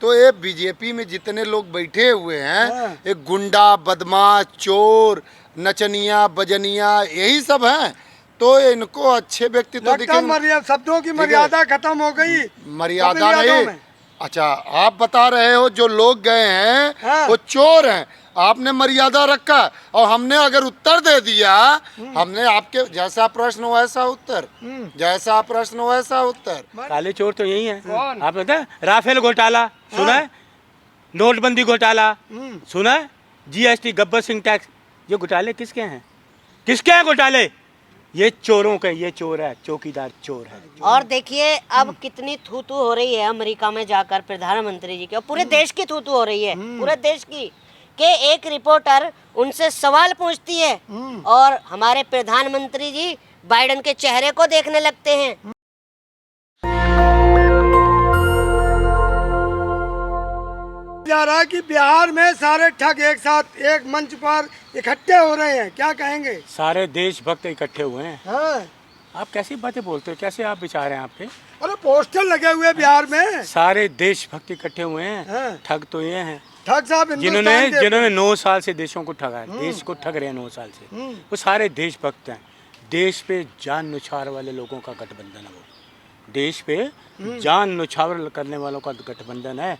तो ये बीजेपी में जितने लोग बैठे हुए हैं ये गुंडा, बदमाश, चोर, नचनिया, बजनिया यही सब हैं। तो इनको अच्छे व्यक्ति तो दिखेंगे। शब्दों की मर्यादा खत्म हो गई। मर्यादा नहीं। अच्छा, आप बता रहे हो जो लोग गए हैं वो चोर हैं, आपने मर्यादा रखा और हमने अगर उत्तर दे दिया, हमने आपके जैसा प्रश्न वैसा उत्तर, जैसा प्रश्न वैसा उत्तर। काले चोर तो यही है। आप पता है राफेल घोटाला सुना है, नोटबंदी घोटाला सुना है, जीएसटी, गब्बर सिंह टैक्स, ये घोटाले किसके हैं? किसके हैं घोटाले? ये चोरों के, ये चोर है, चौकीदार चोर है। और देखिए अब कितनी थू-थू हो रही है अमेरिका में जाकर प्रधानमंत्री जी की, और पूरे देश की थू-थू हो रही है, पूरे देश की, कि एक रिपोर्टर उनसे सवाल पूछती है और हमारे प्रधानमंत्री जी बाइडेन के चेहरे को देखने लगते हैं। जा रहा है कि बिहार में सारे ठग एक साथ एक मंच पर इकट्ठे हो रहे हैं, क्या कहेंगे? सारे देशभक्त इकट्ठे हुए हैं। हाँ। आप कैसी बातें बोलते हो, कैसे आप विचार हैं आपके? अरे पोस्टर लगे हुए बिहार में, सारे देशभक्त इकट्ठे हुए हैं। हाँ। ठग तो ये हैं ठग साहब जिन्होंने 9 साल से देशों को ठगा है, देश को ठग रहे हैं 9 साल से, वो सारे देशभक्त हैं। देश पे जान नुछावर वाले लोगों का गठबंधन है वो, देश पे जान नुछावर करने वालों का गठबंधन है।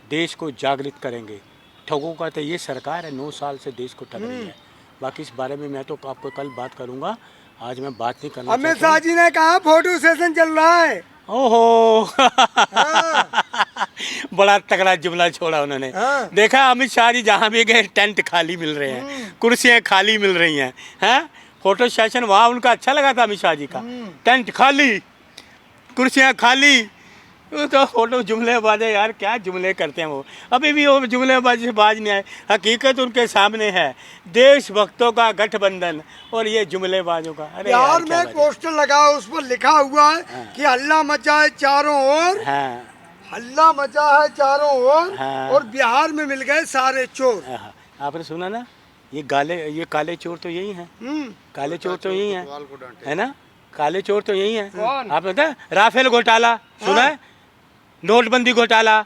देश को जागृत करेंगे। ठगों का तो ये सरकार है, 9 साल से देश को ठग रही है। बाकी इस बारे में मैं तो आपको कल बात करूंगा, आज मैं बात नहीं करना। अमित शाह जी ने कहा फोटो सेशन चल रहा है। ओहो बड़ा तगड़ा जुमला छोड़ा उन्होंने। देखा अमित शाह जी जहाँ भी गए टेंट खाली मिल रहे हैं, कुर्सियाँ खाली मिल रही हैं, हैं? फोटो सेशन वहाँ उनका अच्छा लगा था अमित शाह जी का, टेंट खाली, कुर्सियाँ खाली, तो फोटो जुमलेबाज यार, क्या जुमले करते हैं वो, अभी भी वो जुमलेबाजी से बाज नहीं आए। हकीकत उनके सामने है, देशभक्तों का गठबंधन और ये जुमलेबाजों का। अरे बिहार में एक पोस्टर लगा, उस पर लिखा हुआ है कि हल्ला मचा है चारों ओर, हल्ला मचा है चारों ओर, और बिहार में मिल गए सारे चोर। आपने सुना ना, ये काले चोर तो यही हैं, काले चोर तो यही हैं, है ना? काले चोर तो यही हैं। आप पता है राफेल घोटाला सुना है, नोटबंदी घोटाला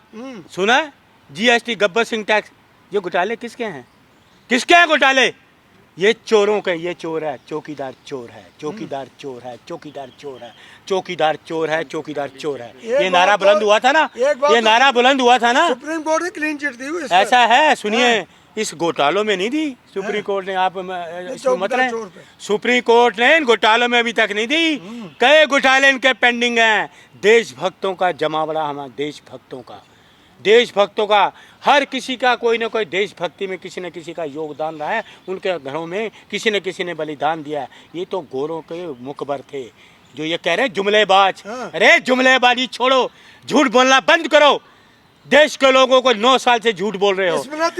सुना है, जीएसटी, गब्बर सिंह टैक्स, ये घोटाले किसके हैं? किसके हैं घोटाले? ये चोरों के, ये चोर है, चौकीदार चोर है, चौकीदार चोर है, चौकीदार चोर है, चौकीदार चोर है, चौकीदार चोर है। ये नारा बुलंद हुआ था ना, ये नारा बुलंद हुआ था ना, सुप्रीम कोर्ट ने क्लीन चिट दी। ऐसा है, सुनिए, इस घोटालों में नहीं दी सुप्रीम कोर्ट ने, आप इसमें मत रहे, सुप्रीम कोर्ट ने इन घोटालों में अभी तक नहीं दी। कई घोटाले इनके पेंडिंग हैं। देशभक्तों का जमावड़ा, हमारा देशभक्तों का हर किसी का कोई ना कोई देशभक्ति में किसी न किसी का योगदान रहा है, उनके घरों में किसी न किसी ने बलिदान दिया है। ये तो गोरों के मुखबर थे जो ये कह रहे हैं जुमलेबाज। अरे जुमलेबाजी छोड़ो, झूठ बोलना बंद करो। देश के लोगों को 9 साल से झूठ बोल रहे हो,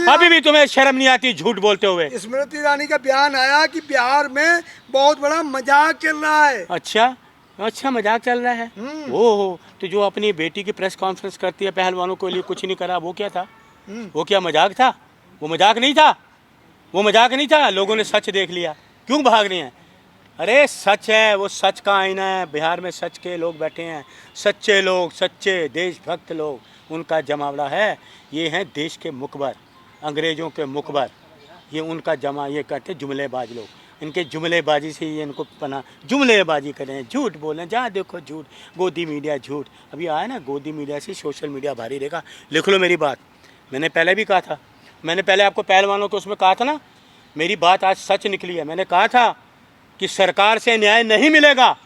अभी भी तुम्हें शर्म नहीं आती झूठ बोलते हुए? स्मृति ईरानी का बयान आया कि बिहार में बहुत बड़ा मजाक चल रहा है। अच्छा मजाक चल रहा है। ओहो, तो जो अपनी बेटी की प्रेस कॉन्फ्रेंस करती है पहलवानों के लिए कुछ नहीं करा, वो क्या था? वो क्या मजाक था? वो मजाक नहीं था, वो मजाक नहीं था। लोगों ने सच देख लिया, क्यों भाग रहे हैं? अरे सच है, वो सच का आईना है। बिहार में सच के लोग बैठे हैं, सच्चे लोग, सच्चे देशभक्त लोग, उनका जमावड़ा है। ये हैं देश के मुखबर, अंग्रेज़ों के मुखबर, ये उनका जमा, ये कहते जुमलेबाज लोग। इनके जुमलेबाजी से ही इनको पना, जुमलेबाजी करें, झूठ बोलें, जहाँ देखो झूठ, गोदी मीडिया झूठ। अभी आया ना, गोदी मीडिया से सोशल मीडिया भारी रहेगा। लिख लो मेरी बात, मैंने पहले भी कहा था, मैंने पहले आपको पहलवानों को उसमें कहा था ना, मेरी बात आज सच निकली है। मैंने कहा था कि सरकार से न्याय नहीं मिलेगा,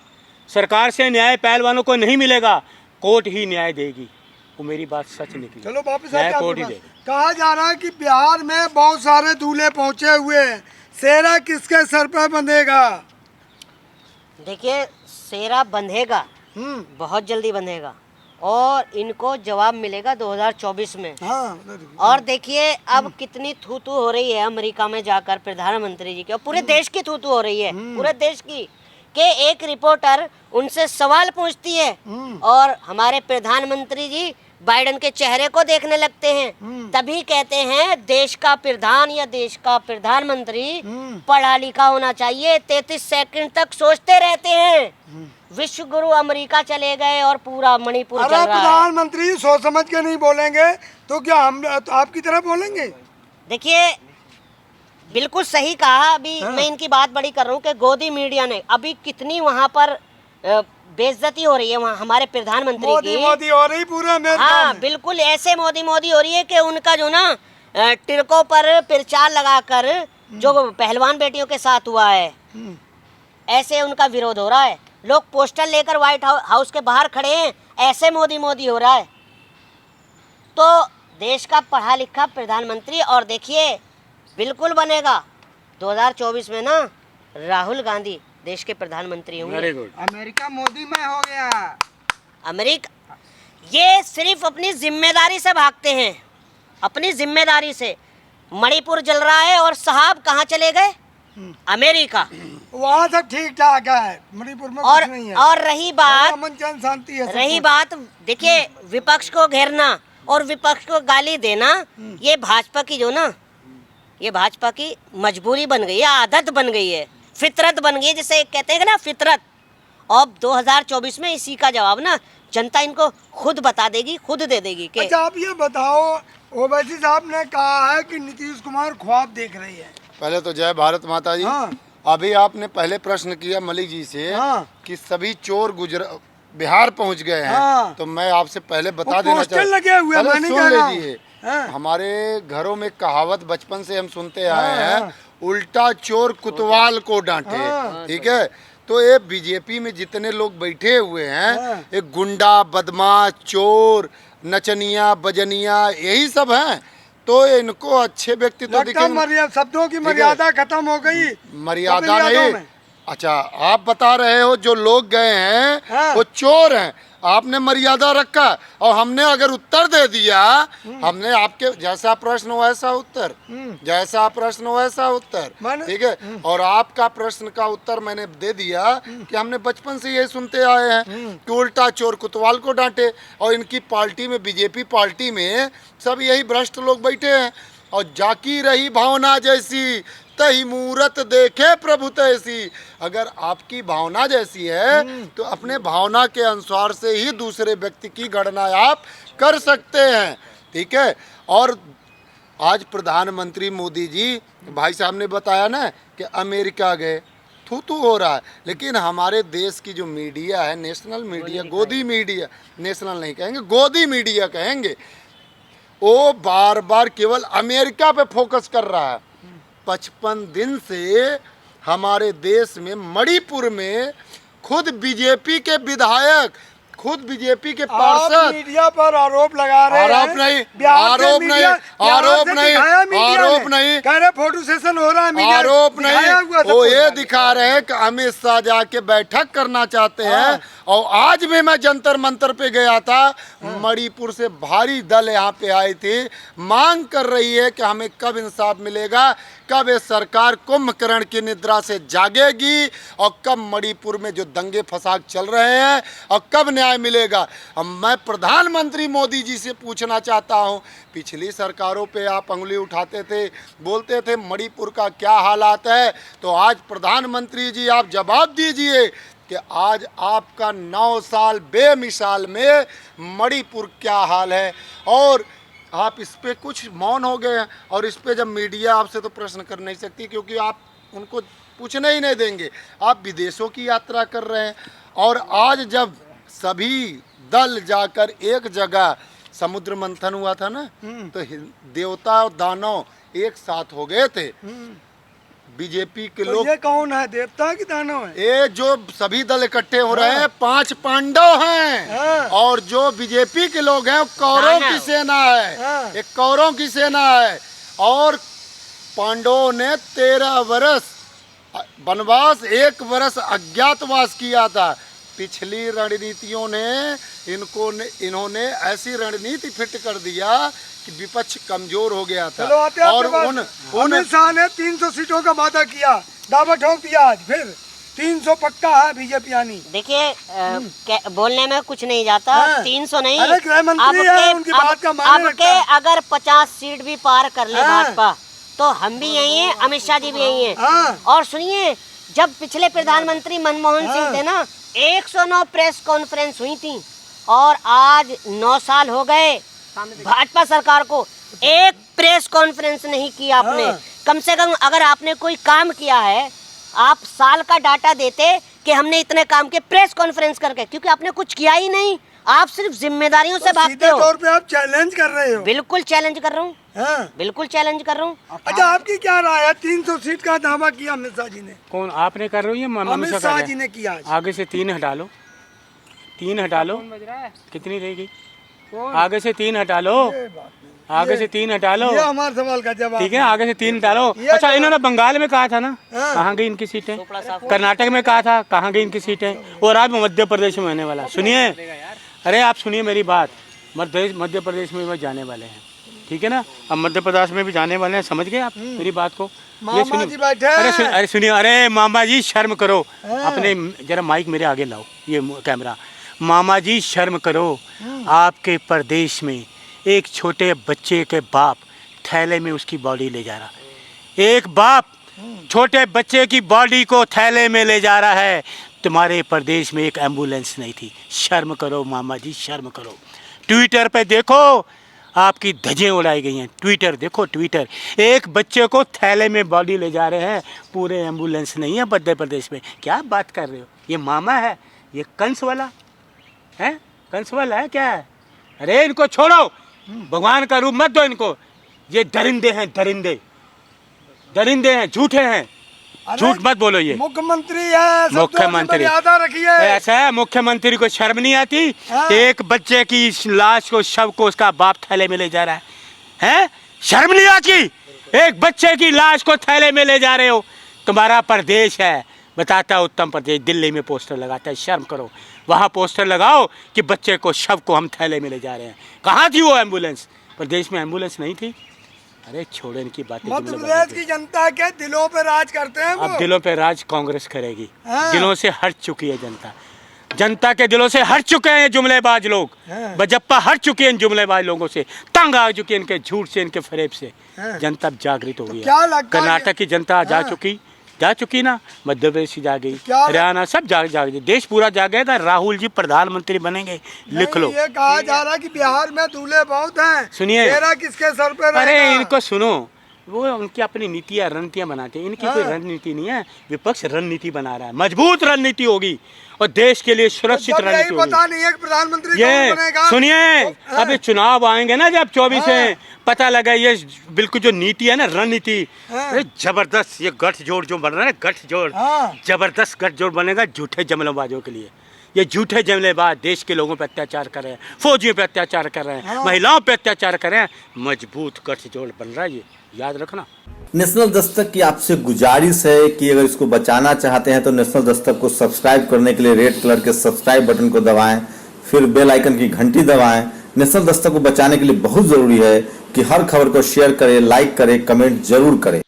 सरकार से न्याय पहलवानों को नहीं मिलेगा, कोर्ट ही न्याय देगी। वो मेरी बात सच निकली। चलो वापस कोर्ट ही देगी। कहा जा रहा है कि बिहार में बहुत सारे दूल्हे पहुंचे हुए हैं, सेहरा किसके सर पर बंधेगा? देखिए, सेहरा बंधेगा, बहुत जल्दी बंधेगा, और इनको जवाब मिलेगा 2024 में। और देखिए अब कितनी थू-थू हो रही है अमेरिका में जाकर प्रधानमंत्री जी की, और पूरे देश की थू-थू हो रही है, पूरे देश की, कि एक रिपोर्टर उनसे सवाल पूछती है और हमारे प्रधानमंत्री जी बाइडेन के चेहरे को देखने लगते हैं। तभी कहते हैं देश का प्रधान या देश का प्रधानमंत्री पढ़ा लिखा होना चाहिए। 33 सेकंड तक सोचते रहते हैं, विश्व गुरु अमेरिका चले गए और पूरा मणिपुर चल अरे रहा है। प्रधानमंत्री सोच समझ के नहीं बोलेंगे तो क्या हम तो आपकी तरह बोलेंगे? देखिए बिल्कुल सही कहा। अभी मैं इनकी बात बड़ी कर रहा हूँ कि गोदी मीडिया ने अभी कितनी वहाँ पर बेइज्जती हो रही है वहाँ हमारे प्रधानमंत्री की। मोदी हो रही पूरे अमेरिका हाँ में। बिल्कुल ऐसे मोदी हो रही है कि उनका जो ना टिड़कों पर प्रचार लगाकर जो पहलवान बेटियों के साथ हुआ है ऐसे उनका विरोध हो रहा है। लोग पोस्टर लेकर व्हाइट हाउस के बाहर खड़े हैं, ऐसे मोदी हो रहा है। तो देश का पढ़ा लिखा प्रधानमंत्री, और देखिए बिल्कुल बनेगा 2024 में ना राहुल गांधी देश के प्रधानमंत्री होंगे। Very good. अमेरिका मोदी में हो गया। अमेरिका ये सिर्फ अपनी जिम्मेदारी से भागते हैं, अपनी जिम्मेदारी से। मणिपुर जल रहा है और साहब कहाँ चले गए? अमेरिका। वहाँ सब ठीक ठाक है, मणिपुर में और कुछ नहीं है। और रही बात, अमन चैन शांति है सब रही कुछ। बात देखिए विपक्ष को घेरना और विपक्ष को गाली देना, ये भाजपा की जो ना, ये भाजपा की मजबूरी बन गई है, आदत बन गई है, फितरत बन गई है, जिसे कहते हैं ना फितरत। अब 2024 में इसी का जवाब ना जनता इनको खुद बता देगी, खुद दे देगी। कि अच्छा आप ये बताओ, ओवैसी साहब ने कहा है कि नीतीश कुमार ख्वाब देख रही है। पहले तो जय भारत माता जी। हाँ। अभी आपने पहले प्रश्न किया मलिक जी से हाँ। कि सभी चोर बिहार पहुंच गए हैं। हाँ। तो मैं आपसे पहले बता वो देना पोस्टर लगे हुए हैं, पहले मैं नहीं सुन कह रहा हूँ। लीजिए। हाँ। हमारे घरों में कहावत बचपन से हम सुनते आए हाँ। हैं, उल्टा चोर कुतवाल को डांटे। हाँ। ठीक है, तो ये बीजेपी में जितने लोग बैठे हुए हैं, हाँ। एक गुंडा, बदमाश, चोर, नचनिया, बजनिया, यही सब हैं। तो इनको अच्छे व्यक्ति तो दिखेंगे। शब्दों की मर्यादा खत्म हो गई। मर्यादा कपिल यादव नहीं। में। अच्छा आप बता रहे हो जो लोग गए हैं हाँ। वो चोर हैं, आपने मर्यादा रखा और हमने अगर उत्तर दे दिया, हमने आपके जैसा प्रश्न वैसा उत्तर, जैसा प्रश्न वैसा उत्तर। ठीक है, और आपका प्रश्न का उत्तर मैंने दे दिया कि हमने बचपन से यही सुनते आए हैं कि उल्टा चोर कुतवाल को डांटे। और इनकी पार्टी में, बीजेपी पार्टी में सब यही भ्रष्ट लोग बैठे हैं। और जाकी रही भावना जैसी तही मूरत देखे प्रभु तैसी। अगर आपकी भावना जैसी है तो अपने भावना के अनुसार से ही दूसरे व्यक्ति की गणना आप कर सकते हैं। ठीक है, और आज प्रधानमंत्री मोदी जी, भाई साहब ने बताया ना कि अमेरिका गए, थू हो रहा है। लेकिन हमारे देश की जो मीडिया है, नेशनल मीडिया, गोदी मीडिया, नेशनल नहीं कहेंगे, गोदी मीडिया कहेंगे, वो बार बार केवल अमेरिका पे फोकस कर रहा है। 55 दिन से हमारे देश में मणिपुर में खुद बीजेपी के विधायक, खुद बीजेपी के पार्षद मीडिया पर आरोप लगा रहे हैं। आरोप नहीं, बिहार से आरोप मीडिया- नहीं, आरोप बिहार से नहीं, दिखाया मीडिया आरोप ने। नहीं। कह रहे फोटो सेशन हो रहा है, मीडिया आरोप दिखाया हुआ नहीं, सब वो कुछ। ये दिखा रहे हैं कि अमित शाह जाके बैठक करना चाहते हैं। और आज भी मैं जंतर मंतर पे गया था, मणिपुर से भारी दल यहाँ पे आई थी, मांग कर रही है कि हमें कब इंसाफ मिलेगा, कब ये सरकार कुंभकर्ण की निद्रा से जागेगी और कब मणिपुर में जो दंगे फसाद चल रहे हैं और कब न्याय मिलेगा। मैं प्रधानमंत्री मोदी जी से पूछना चाहता हूं, पिछली सरकारों पे आप उंगली उठाते थे, बोलते थे मणिपुर का क्या हालात है, तो आज प्रधानमंत्री जी आप जवाब दीजिए कि आज आपका 9 साल बेमिसाल में मणिपुर क्या हाल है। और आप इस पे कुछ मौन हो गए हैं, और इस पे जब मीडिया आपसे तो प्रश्न कर नहीं सकती क्योंकि आप उनको पूछने ही नहीं देंगे। आप विदेशों की यात्रा कर रहे हैं, और आज जब सभी दल जाकर एक जगह समुद्र मंथन हुआ था ना, तो देवता और दानव एक साथ हो गए थे। बीजेपी के तो लोग, ये कौन है, देवता की दानव है? ये जो सभी दल इकट्ठे हो रहे हैं 5 पांडव हैं। हाँ। और जो बीजेपी के लोग हैं वो कौरों की सेना है। हाँ। एक कौरों की सेना है। और पांडवों ने 13 वर्ष वनवास, 1 वर्ष अज्ञातवास किया था। पिछली रणनीतियों ने इन्होंने ऐसी रणनीति फिट कर दिया कि विपक्ष कमजोर हो गया था। और उन अमित शाह ने 300 सीटों का वादा किया, दावा ठोक दिया, आज फिर 300 पक्का है बीजेपी आनी। देखिए बोलने में कुछ नहीं जाता। हाँ। 300 नहीं, अरे गृह मंत्री है, उनकी बात का माने अब रखता के है। अगर 50 सीट भी पार कर ले हाँ। भाजपा, तो हम भी यही हैं, अमित शाह जी भी यही हैं। हाँ। और सुनिए जब पिछले प्रधानमंत्री मनमोहन सिंह थे ना, 109 प्रेस कॉन्फ्रेंस हुई थी, और आज 9 साल हो गए भाजपा सरकार को, एक प्रेस कॉन्फ्रेंस नहीं की आपने। कम से कम अगर आपने कोई काम किया है, आप साल का डाटा देते कि हमने इतने काम के, प्रेस कॉन्फ्रेंस करके, क्योंकि आपने कुछ किया ही नहीं। आप सिर्फ जिम्मेदारियों से भागते हो। तौर पे आप चैलेंज कर रहे हो। बिल्कुल चैलेंज कर रहा हूँ, बिल्कुल चैलेंज कर रहा हूँ। अच्छा, आपकी क्या राय है? 300 सीट का दावा किया अमित शाह जी ने। कौन आपने कर रही है? अमित शाह जी ने किया। आगे से 3 हटा लो, 3 हटा लो, कितनी रहेगी? आगे से 3 हटा लो, आगे से 3 हटा लो। ये हमारे सवाल का जवाब। ठीक है, आगे से 3 हटा लो। अच्छा, इन्होंने बंगाल में कहा था ना, कहाँ गई इनकी सीटें? कर्नाटक में कहा था, कहाँ गई इनकी सीटें? और अब मध्य प्रदेश में आने वाला। सुनिए, अरे आप सुनिए मेरी बात, मध्य प्रदेश में भी जाने वाले हैं, ठीक है ना? अब मध्य प्रदेश में भी जाने वाले हैं, समझ गए आप मेरी बात को? ये सुनिए, अरे सुनिए, अरे मामा जी शर्म करो, अपने जरा माइक मेरे आगे लाओ, ये कैमरा। मामा जी शर्म करो, आपके प्रदेश में एक छोटे बच्चे के बाप थैले में उसकी बॉडी ले जा रहा, एक बाप छोटे बच्चे की बॉडी को थैले में ले जा रहा है। तुम्हारे प्रदेश में एक एम्बुलेंस नहीं थी। शर्म करो मामा जी, शर्म करो। ट्विटर पे देखो, आपकी धज्जियां उड़ाई गई हैं। ट्विटर देखो, ट्विटर, एक बच्चे को थैले में बॉडी ले जा रहे हैं, पूरे एम्बुलेंस नहीं है मध्य प्रदेश में। क्या बात कर रहे हो? ये मामा है, ये कंस वाला है, कंस वाला है क्या है? अरे इनको छोड़ो, भगवान का रूप मत दो इनको। ये दरिंदे हैं, दरिंदे, दरिंदे हैं, झूठे हैं, झूठ मत बोलो। ये मुख्यमंत्री है, मुख्यमंत्री याद रखिए। ऐसा है, मुख्यमंत्री को शर्म नहीं आती? एक बच्चे की लाश को, शव को उसका बाप थैले में ले जा रहा है, शर्म नहीं आती? एक बच्चे की लाश को थैले में ले जा रहे हो। तुम्हारा प्रदेश है, बताता उत्तम प्रदेश, दिल्ली में पोस्टर लगाता है, शर्म करो। वहाँ पोस्टर लगाओ कि बच्चे को, शव को हम थैले में ले जा रहे हैं। कहाँ थी वो एम्बुलेंस? प्रदेश में एम्बुलेंस नहीं थी। अरे छोड़ो इनकी बातें। मध्य प्रदेश की जनता के दिलों पे राज करते हैं वो। अब दिलों पे राज कांग्रेस करेगी। दिलों से हट चुकी है जनता, जनता के दिलों से हट चुके हैं जुमलेबाज लोग। बजप्पा हट चुकी है इन जुमलेबाज लोगों से, तंग आ चुकी है इनके झूठ से, इनके फरेब से। जनता अब जागृत हो गई है। कर्नाटक की जनता जा चुकी ना, मध्य प्रदेश की जा गई, हरियाणा सब जाग देश पूरा जागेगा। राहुल जी प्रधानमंत्री बनेंगे, लिख लो। ये कहा जा रहा है कि बिहार में दूल्हे बहुत हैं। सुनिए, किसके सर पे? अरे इनको सुनो, वो उनकी अपनी नीतियाँ रणनीतियाँ बनाते हैं, इनकी कोई रणनीति नहीं है। विपक्ष रणनीति बना रहा है, मजबूत रणनीति होगी और देश के लिए सुरक्षित रणनीति होगी। पता नहीं है कि प्रधानमंत्री ये कौन बनेगा। सुनिए, अभी चुनाव आएंगे ना जब 24 में, पता लगा ये बिल्कुल जो नीति है ना, रणनीति, जबरदस्त। ये गठजोड़ जो बन रहा है, गठजोड़, जबरदस्त गठजोड़ बनेगा झूठे जमलेबाजों के लिए। ये झूठे जमलेबाज देश के लोगों पे अत्याचार कर रहे हैं, फौजियों पे अत्याचार कर रहे हैं, महिलाओं पे अत्याचार कर रहे हैं। मजबूत गठजोड़ बन रहा है, ये याद रखना। नेशनल दस्तक की आपसे गुजारिश है कि अगर इसको बचाना चाहते हैं तो नेशनल दस्तक को सब्सक्राइब करने के लिए रेड कलर के सब्सक्राइब बटन को दबाएं, फिर बेल आइकन की घंटी दबाएं। नेशनल दस्तक को बचाने के लिए बहुत जरूरी है कि हर खबर को शेयर करें, लाइक करें, कमेंट जरूर करें।